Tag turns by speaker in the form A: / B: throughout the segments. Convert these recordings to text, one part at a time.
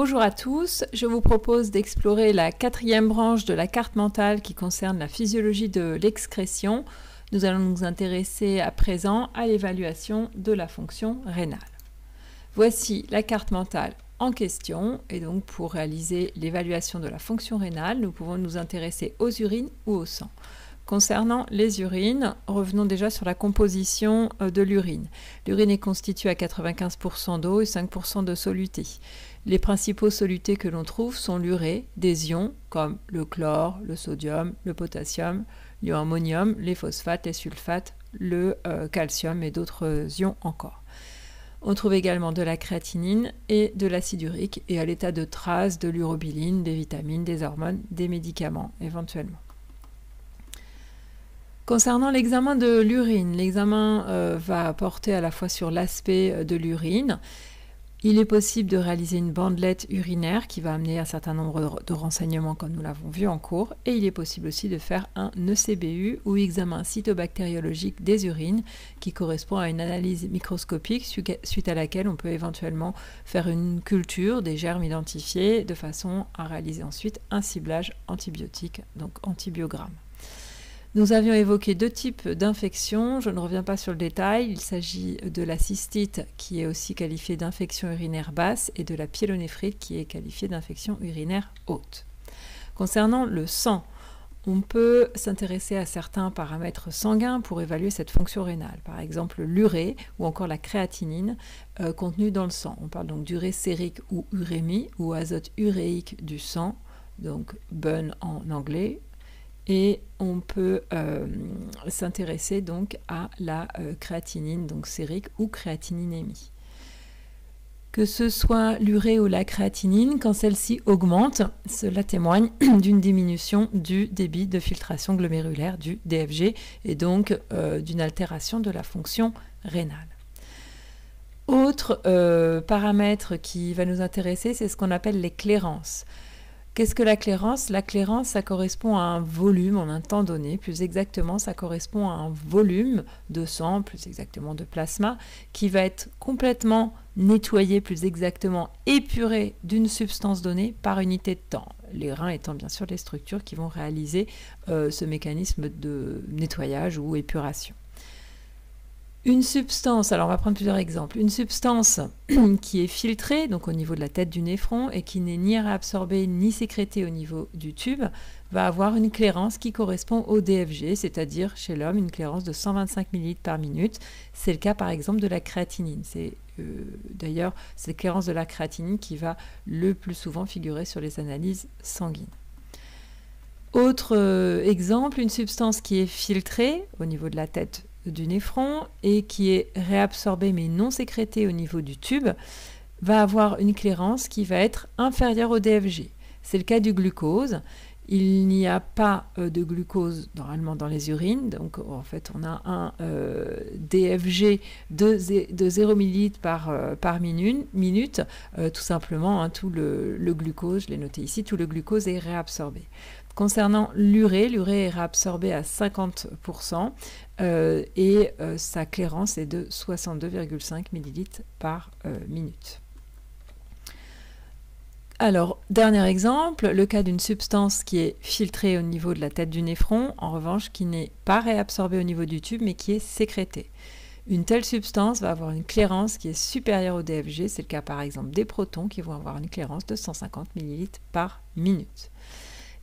A: Bonjour à tous, je vous propose d'explorer la quatrième branche de la carte mentale qui concerne la physiologie de l'excrétion. Nous allons nous intéresser à présent à l'évaluation de la fonction rénale. Voici la carte mentale en question et donc pour réaliser l'évaluation de la fonction rénale, nous pouvons nous intéresser aux urines ou au sang. Concernant les urines, revenons déjà sur la composition de l'urine. L'urine est constituée à 95% d'eau et 5% de soluté. Les principaux solutés que l'on trouve sont l'urée, des ions comme le chlore, le sodium, le potassium, l'ion ammonium, les phosphates, les sulfates, le calcium et d'autres ions encore. On trouve également de la créatinine et de l'acide urique et à l'état de trace de l'urobiline, des vitamines, des hormones, des médicaments éventuellement. Concernant l'examen de l'urine, l'examen va porter à la fois sur l'aspect de l'urine. Il est possible de réaliser une bandelette urinaire qui va amener un certain nombre de renseignements comme nous l'avons vu en cours. Et il est possible aussi de faire un ECBU ou examen cytobactériologique des urines qui correspond à une analyse microscopique suite à laquelle on peut éventuellement faire une culture des germes identifiés de façon à réaliser ensuite un ciblage antibiotique, donc antibiogramme. Nous avions évoqué deux types d'infections, je ne reviens pas sur le détail, il s'agit de la cystite qui est aussi qualifiée d'infection urinaire basse et de la pyélonéphrite qui est qualifiée d'infection urinaire haute. Concernant le sang, on peut s'intéresser à certains paramètres sanguins pour évaluer cette fonction rénale, par exemple l'urée ou encore la créatinine contenue dans le sang. On parle donc d'urée sérique ou urémie ou azote uréique du sang, donc BUN en anglais. Et on peut s'intéresser donc à la créatinine, donc sérique ou créatininémie. Que ce soit l'urée ou la créatinine, quand celle-ci augmente, cela témoigne d'une diminution du débit de filtration glomérulaire du DFG et donc d'une altération de la fonction rénale. Autre paramètre qui va nous intéresser, c'est ce qu'on appelle les clérances. Qu'est-ce que la clérance? La clérance, ça correspond à un volume en un temps donné. Plus exactement, ça correspond à un volume de sang, plus exactement de plasma, qui va être complètement nettoyé, plus exactement épuré d'une substance donnée par unité de temps. Les reins étant bien sûr les structures qui vont réaliser ce mécanisme de nettoyage ou épuration. Une substance, alors on va prendre plusieurs exemples, une substance qui est filtrée, donc au niveau de la tête du néphron, et qui n'est ni réabsorbée ni sécrétée au niveau du tube, va avoir une clérance qui correspond au DFG, c'est-à-dire chez l'homme une clérance de 125 ml par minute. C'est le cas par exemple de la créatinine. C'est d'ailleurs cette clérance de la créatinine qui va le plus souvent figurer sur les analyses sanguines. Autre exemple, une substance qui est filtrée au niveau de la tête du néphron et qui est réabsorbée mais non sécrétée au niveau du tube va avoir une clérance qui va être inférieure au DFG. C'est le cas du glucose. Il n'y a pas de glucose normalement dans les urines, donc en fait on a un DFG de 0 ml par minute, tout simplement, hein, tout le glucose, je l'ai noté ici, tout le glucose est réabsorbé. Concernant l'urée, l'urée est réabsorbée à 50% et sa clérance est de 62,5 ml par minute. Alors, dernier exemple, le cas d'une substance qui est filtrée au niveau de la tête du néphron, en revanche, qui n'est pas réabsorbée au niveau du tube, mais qui est sécrétée. Une telle substance va avoir une clérance qui est supérieure au DFG, c'est le cas par exemple des protons qui vont avoir une clérance de 150 ml par minute.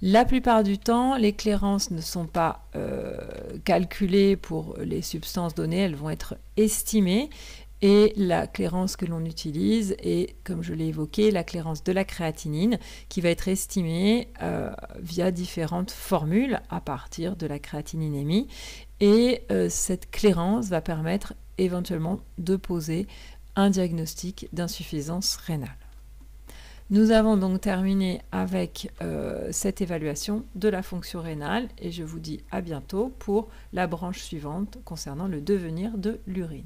A: La plupart du temps, les clérances ne sont pas calculées pour les substances données, elles vont être estimées. Et la clérance que l'on utilise est, comme je l'ai évoqué, la clérance de la créatinine qui va être estimée via différentes formules à partir de la créatininémie. Et cette clérance va permettre éventuellement de poser un diagnostic d'insuffisance rénale. Nous avons donc terminé avec cette évaluation de la fonction rénale et je vous dis à bientôt pour la branche suivante concernant le devenir de l'urine.